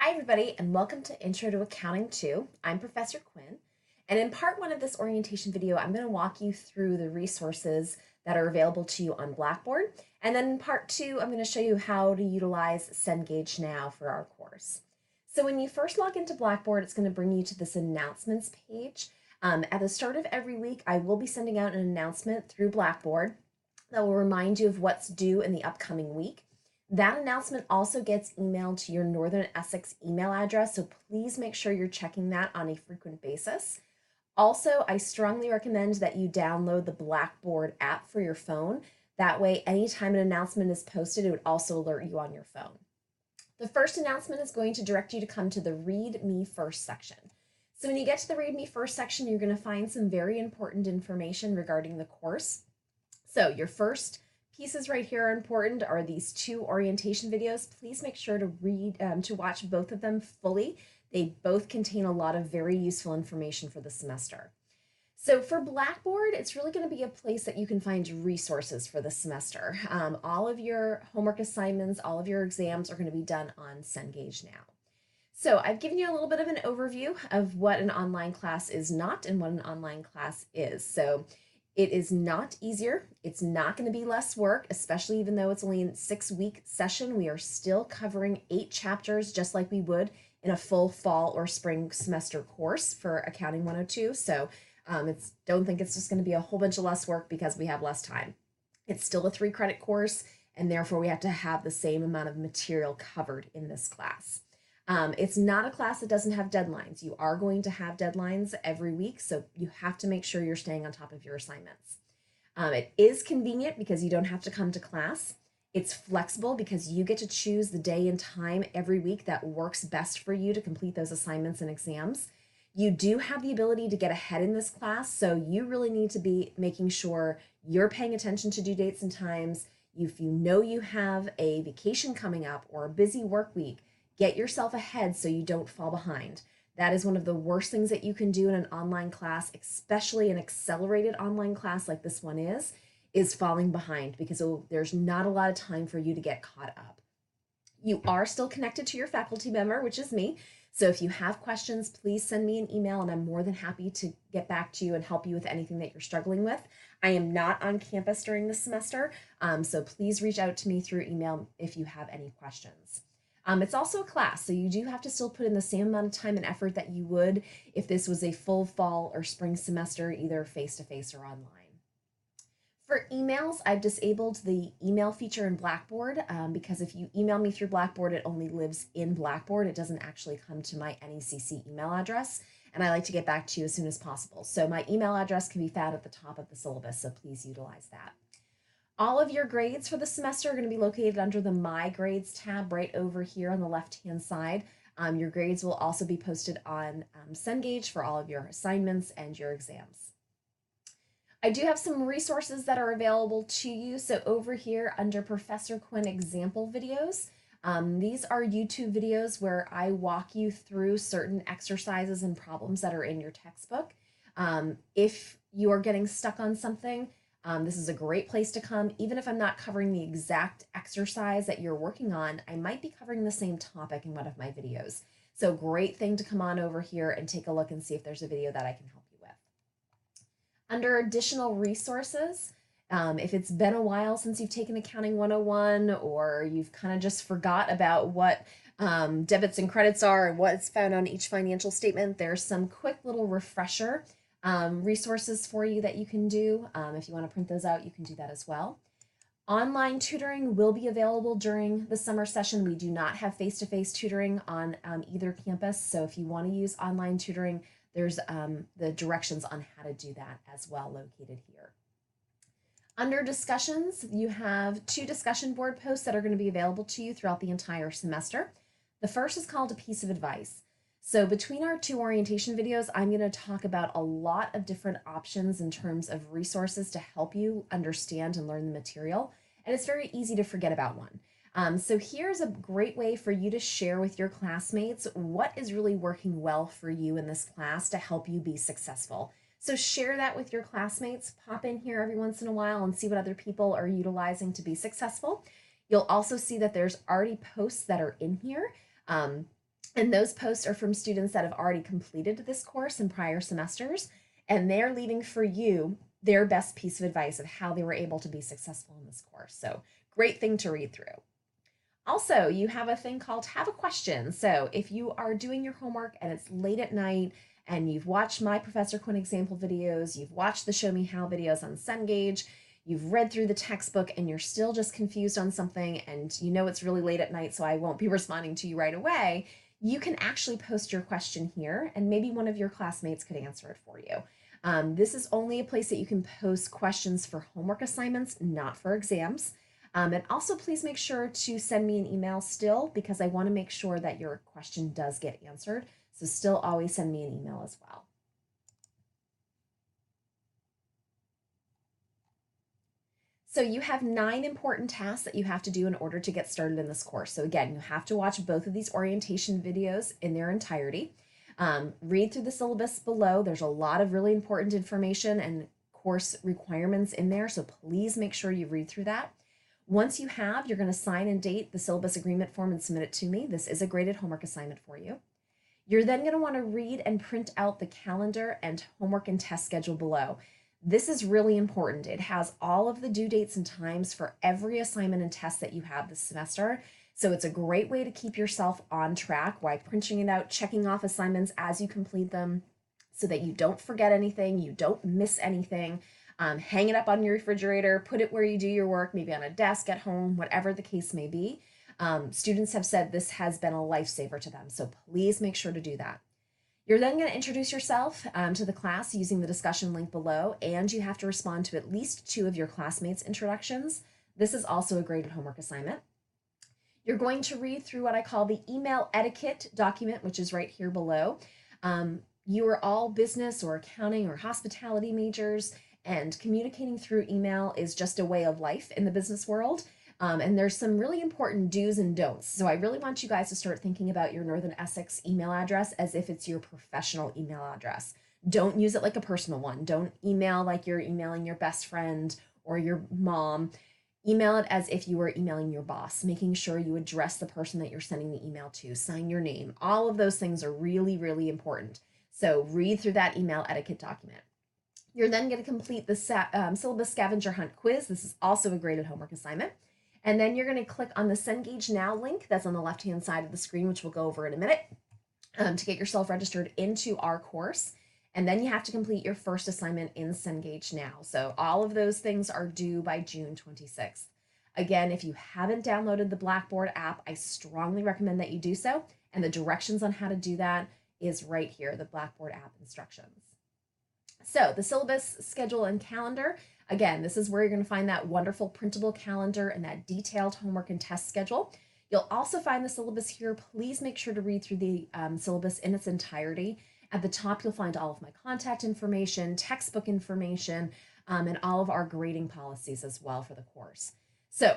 Hi, everybody, and welcome to Intro to Accounting 2. I'm Professor Quinn, and in part one of this orientation video, I'm going to walk you through the resources that are available to you on Blackboard, and then in part 2, I'm going to show you how to utilize Cengage Now for our course. So when you first log into Blackboard, it's going to bring you to this announcements page. At the start of every week, I will be sending out an announcement through Blackboard that will remind you of what's due in the upcoming week. That announcement also gets emailed to your Northern Essex email address, so please make sure you're checking that on a frequent basis. Also, I strongly recommend that you download the Blackboard app for your phone. That way, anytime an announcement is posted, it would also alert you on your phone. The first announcement is going to direct you to come to the Read Me First section. So when you get to the Read Me First section, you're going to find some very important information regarding the course. So your first pieces right here are important are these two orientation videos. Please make sure to watch both of them fully. They both contain a lot of very useful information for the semester. So for Blackboard, it's really going to be a place that you can find resources for the semester. All of your homework assignments, all of your exams are going to be done on Cengage Now. So I've given you a little bit of an overview of what an online class is not and what an online class is. So it is not easier. It's not going to be less work, especially even though it's only a 6-week session. We are still covering 8 chapters just like we would in a full fall or spring semester course for Accounting 102. So don't think it's just going to be a whole bunch of less work because we have less time. It's still a 3-credit course, and therefore we have to have the same amount of material covered in this class. It's not a class that doesn't have deadlines. You are going to have deadlines every week, so you have to make sure you're staying on top of your assignments. It is convenient because you don't have to come to class. It's flexible because you get to choose the day and time every week that works best for you to complete those assignments and exams. You do have the ability to get ahead in this class, so you really need to be making sure you're paying attention to due dates and times. If you know you have a vacation coming up or a busy work week, get yourself ahead so you don't fall behind. That is one of the worst things that you can do in an online class, especially an accelerated online class like this one is falling behind because there's not a lot of time for you to get caught up. You are still connected to your faculty member, which is me. So if you have questions, please send me an email and I'm more than happy to get back to you and help you with anything that you're struggling with. I am not on campus during the semester, so please reach out to me through email if you have any questions. It's also a class, so you do have to still put in the same amount of time and effort that you would if this was a full fall or spring semester, either face-to-face or online. For emails, I've disabled the email feature in Blackboard because if you email me through Blackboard, it only lives in Blackboard. It doesn't actually come to my NECC email address, and I like to get back to you as soon as possible. So my email address can be found at the top of the syllabus, so please utilize that. All of your grades for the semester are going to be located under the My Grades tab right over here on the left-hand side. Your grades will also be posted on Cengage for all of your assignments and your exams. I do have some resources that are available to you. So over here under Professor Quinn example videos, these are YouTube videos where I walk you through certain exercises and problems that are in your textbook. If you are getting stuck on something, this is a great place to come. Even if I'm not covering the exact exercise that you're working on, I might be covering the same topic in one of my videos. So great thing to come on over here and take a look and see if there's a video that I can help you with. Under additional resources, if it's been a while since you've taken Accounting 101 or you've kind of just forgot about what debits and credits are and what's found on each financial statement, there's some quick little refresher resources for you that you can do. If you want to print those out, you can do that as well. Online tutoring will be available during the summer session. We do not have face-to-face tutoring on either campus, so if you want to use online tutoring, there's the directions on how to do that as well located here. Under discussions, you have 2 discussion board posts that are going to be available to you throughout the entire semester. The first is called A Piece of Advice. So between our 2 orientation videos, I'm going to talk about a lot of different options in terms of resources to help you understand and learn the material. And it's very easy to forget about one. So here's a great way for you to share with your classmates what is really working well for you in this class to help you be successful. So share that with your classmates. Pop in here every once in a while and see what other people are utilizing to be successful. You'll also see that there's already posts that are in here. And those posts are from students that have already completed this course in prior semesters, and they're leaving for you their best piece of advice of how they were able to be successful in this course. So great thing to read through. Also, you have a thing called Have a Question. So if you are doing your homework and it's late at night and you've watched my Professor Quinn example videos, you've watched the Show Me How videos on Cengage, you've read through the textbook and you're still just confused on something and you know it's really late at night, so I won't be responding to you right away, you can actually post your question here and maybe one of your classmates could answer it for you. This is only a place that you can post questions for homework assignments, not for exams. And also please make sure to send me an email still because I want to make sure that your question does get answered. So still always send me an email as well. So you have 9 important tasks that you have to do in order to get started in this course. So again, you have to watch both of these orientation videos in their entirety. Read through the syllabus below. There's a lot of really important information and course requirements in there. So please make sure you read through that. Once you have, you're going to sign and date the syllabus agreement form and submit it to me. This is a graded homework assignment for you. You're then going to want to read and print out the calendar and homework and test schedule below. This is really important. It has all of the due dates and times for every assignment and test that you have this semester. So it's a great way to keep yourself on track by printing it out, checking off assignments as you complete them so that you don't forget anything, you don't miss anything. Hang it up on your refrigerator, put it where you do your work, maybe on a desk at home, whatever the case may be. Students have said this has been a lifesaver to them, so please make sure to do that. You're then going to introduce yourself to the class using the discussion link below, and you have to respond to at least 2 of your classmates' introductions. This is also a graded homework assignment. You're going to read through what I call the email etiquette document, which is right here below. You are all business or accounting or hospitality majors, and communicating through email is just a way of life in the business world. And there's some really important do's and don'ts. So I really want you guys to start thinking about your Northern Essex email address as if it's your professional email address. Don't use it like a personal one. Don't email like you're emailing your best friend or your mom. Email it as if you were emailing your boss, making sure you address the person that you're sending the email to, sign your name. All of those things are really, really important. So read through that email etiquette document. You're then going to complete the syllabus scavenger hunt quiz. This is also a graded homework assignment. And then you're going to click on the Cengage Now link that's on the left-hand side of the screen, which we'll go over in a minute, to get yourself registered into our course. And then you have to complete your first assignment in Cengage Now. So all of those things are due by June 26th. Again, if you haven't downloaded the Blackboard app, I strongly recommend that you do so. And the directions on how to do that is right here, the Blackboard app instructions. So the syllabus schedule and calendar, again, this is where you're going to find that wonderful printable calendar and that detailed homework and test schedule. You'll also find the syllabus here. Please make sure to read through the syllabus in its entirety. At the top, you'll find all of my contact information, textbook information, and all of our grading policies as well for the course. So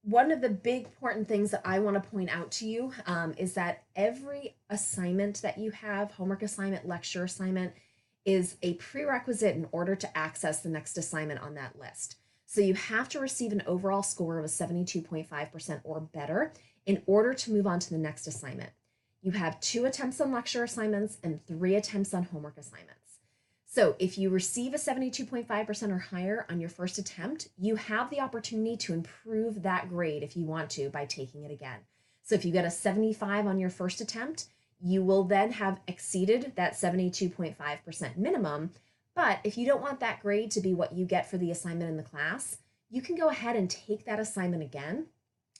one of the big important things that I want to point out to you is that every assignment that you have, homework assignment, lecture assignment, is a prerequisite in order to access the next assignment on that list. So you have to receive an overall score of a 72.5% or better in order to move on to the next assignment. You have 2 attempts on lecture assignments and 3 attempts on homework assignments. So if you receive a 72.5% or higher on your first attempt, you have the opportunity to improve that grade if you want to by taking it again. So if you get a 75 on your first attempt, you will then have exceeded that 72.5% minimum. But if you don't want that grade to be what you get for the assignment in the class, you can go ahead and take that assignment again.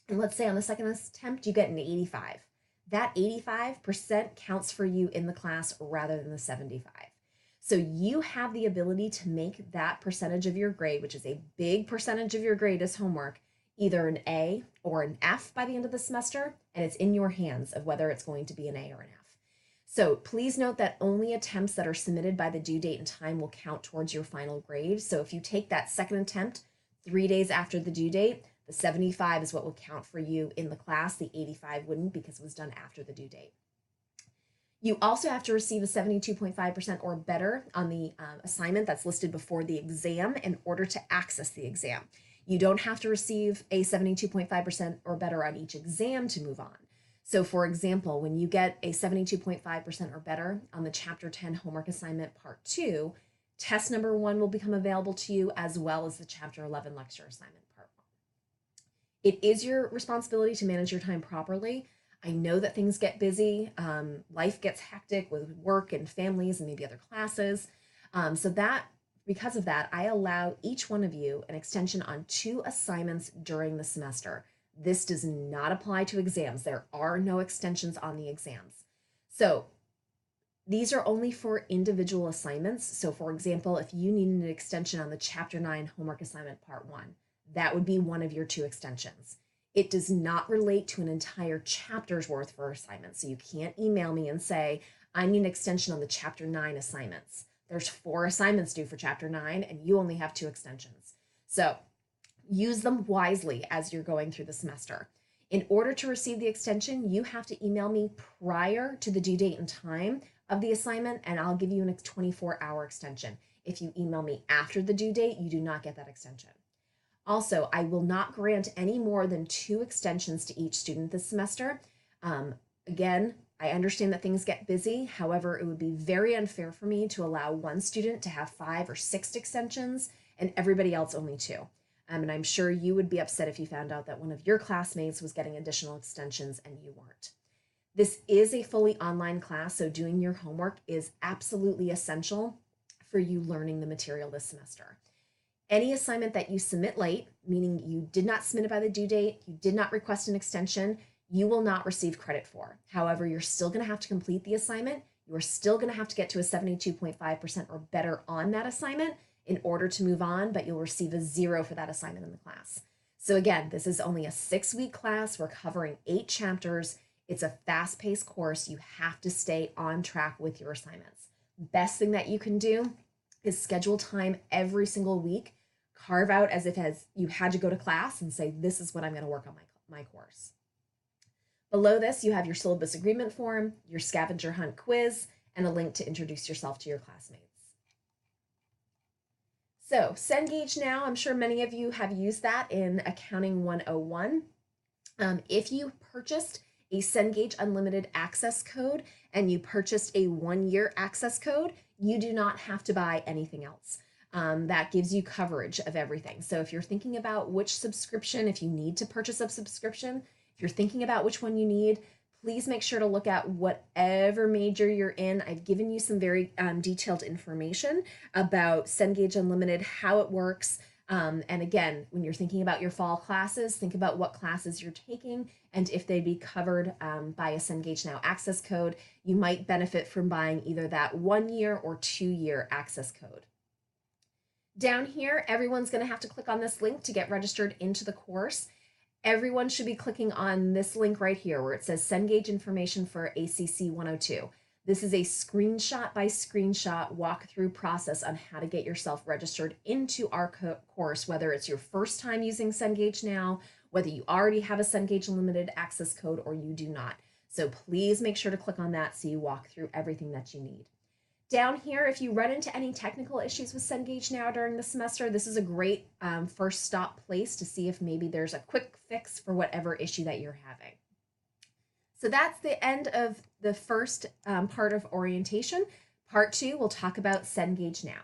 And let's say on the second attempt, you get an 85. That 85% counts for you in the class rather than the 75. So you have the ability to make that percentage of your grade, which is a big percentage of your grade as homework, either an A or an F by the end of the semester, and it's in your hands of whether it's going to be an A or an F. So please note that only attempts that are submitted by the due date and time will count towards your final grade. So if you take that second attempt 3 days after the due date, the 75 is what will count for you in the class. The 85 wouldn't because it was done after the due date. You also have to receive a 72.5% or better on the assignment that's listed before the exam in order to access the exam. You don't have to receive a 72.5% or better on each exam to move on. So for example, when you get a 72.5% or better on the Chapter 10 homework assignment part 2, test number 1 will become available to you as well as the Chapter 11 lecture assignment part 1. It is your responsibility to manage your time properly. I know that things get busy. Life gets hectic with work and families and maybe other classes. Because of that, I allow each one of you an extension on 2 assignments during the semester. This does not apply to exams. There are no extensions on the exams. So these are only for individual assignments. So for example, if you need an extension on the Chapter 9 homework assignment part 1, that would be one of your 2 extensions. It does not relate to an entire chapter's worth for assignments. So you can't email me and say, I need an extension on the Chapter 9 assignments. There's 4 assignments due for Chapter 9 and you only have 2 extensions. So use them wisely as you're going through the semester. In order to receive the extension, you have to email me prior to the due date and time of the assignment, and I'll give you a 24-hour extension. If you email me after the due date, you do not get that extension. Also, I will not grant any more than 2 extensions to each student this semester. Again, I understand that things get busy. However, it would be very unfair for me to allow one student to have 5 or 6 extensions and everybody else only 2. And I'm sure you would be upset if you found out that one of your classmates was getting additional extensions and you weren't. This is a fully online class, so doing your homework is absolutely essential for you learning the material this semester. Any assignment that you submit late, meaning you did not submit it by the due date, you did not request an extension, you will not receive credit for. However, you're still going to have to complete the assignment. You are still going to have to get to a 72.5% or better on that assignment in order to move on, but you'll receive a 0 for that assignment in the class. So again, this is only a 6-week class. We're covering 8 chapters. It's a fast-paced course. You have to stay on track with your assignments. Best thing that you can do is schedule time every single week. Carve out as if you had to go to class and say, this is what I'm going to work on my course. Below this, you have your syllabus agreement form, your scavenger hunt quiz, and a link to introduce yourself to your classmates. So Cengage now, I'm sure many of you have used that in Accounting 101. If you purchased a Cengage Unlimited access code and you purchased a 1-year access code, you do not have to buy anything else. That gives you coverage of everything. So if you're thinking about which subscription, if you need to purchase a subscription, if you're thinking about which one you need, please make sure to look at whatever major you're in. I've given you some very detailed information about Cengage Unlimited, how it works. And again, when you're thinking about your fall classes, think about what classes you're taking and if they'd be covered by a Cengage Now access code. You might benefit from buying either that 1-year or 2-year access code. Down here, everyone's going to have to click on this link to get registered into the course. Everyone should be clicking on this link right here where it says Cengage information for ACC102. This is a screenshot by screenshot walkthrough process on how to get yourself registered into our course, whether it's your first time using Cengage Now, whether you already have a Cengage Unlimited access code or you do not. So please make sure to click on that so you walk through everything that you need. Down here, if you run into any technical issues with Cengage Now during the semester, this is a great first stop place to see if maybe there's a quick fix for whatever issue that you're having. So that's the end of the first part of orientation. Part 2, we'll talk about Cengage Now.